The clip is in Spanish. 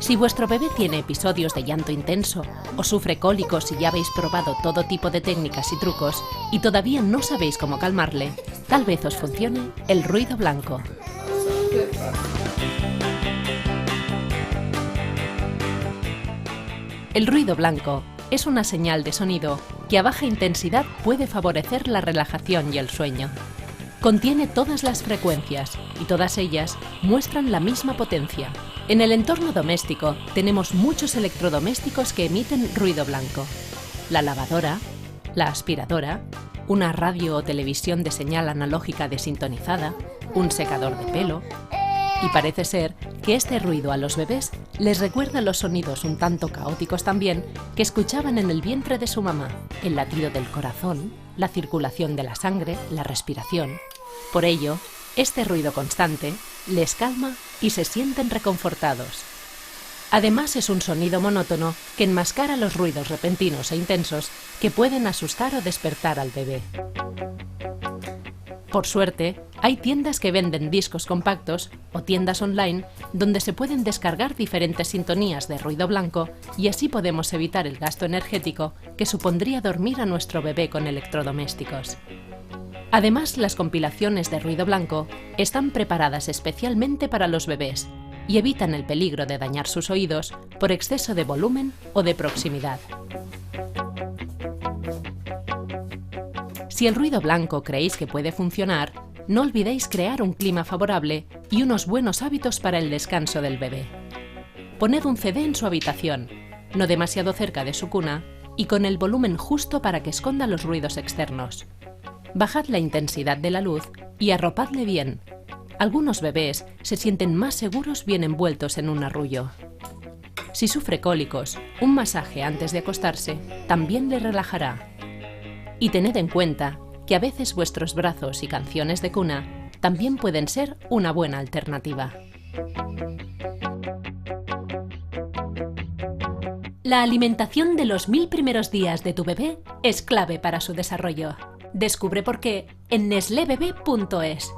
Si vuestro bebé tiene episodios de llanto intenso o sufre cólicos y ya habéis probado todo tipo de técnicas y trucos y todavía no sabéis cómo calmarle, tal vez os funcione el ruido blanco. El ruido blanco es una señal de sonido que a baja intensidad puede favorecer la relajación y el sueño. Contiene todas las frecuencias y todas ellas muestran la misma potencia. En el entorno doméstico tenemos muchos electrodomésticos que emiten ruido blanco. La lavadora, la aspiradora, una radio o televisión de señal analógica desintonizada, un secador de pelo. Y parece ser que este ruido a los bebés les recuerda los sonidos un tanto caóticos también que escuchaban en el vientre de su mamá, el latido del corazón, la circulación de la sangre, la respiración. Por ello, este ruido constante les calma y se sienten reconfortados. Además, es un sonido monótono que enmascara los ruidos repentinos e intensos que pueden asustar o despertar al bebé. Por suerte, hay tiendas que venden discos compactos o tiendas online donde se pueden descargar diferentes sintonías de ruido blanco y así podemos evitar el gasto energético que supondría dormir a nuestro bebé con electrodomésticos. Además, las compilaciones de ruido blanco están preparadas especialmente para los bebés y evitan el peligro de dañar sus oídos por exceso de volumen o de proximidad. Si el ruido blanco creéis que puede funcionar, no olvidéis crear un clima favorable y unos buenos hábitos para el descanso del bebé. Poned un CD en su habitación, no demasiado cerca de su cuna y con el volumen justo para que esconda los ruidos externos. Bajad la intensidad de la luz y arropadle bien. Algunos bebés se sienten más seguros bien envueltos en un arrullo. Si sufre cólicos, un masaje antes de acostarse también le relajará. Y tened en cuenta que a veces vuestros brazos y canciones de cuna también pueden ser una buena alternativa. La alimentación de los 1000 primeros días de tu bebé es clave para su desarrollo. Descubre por qué en nestlebebe.es.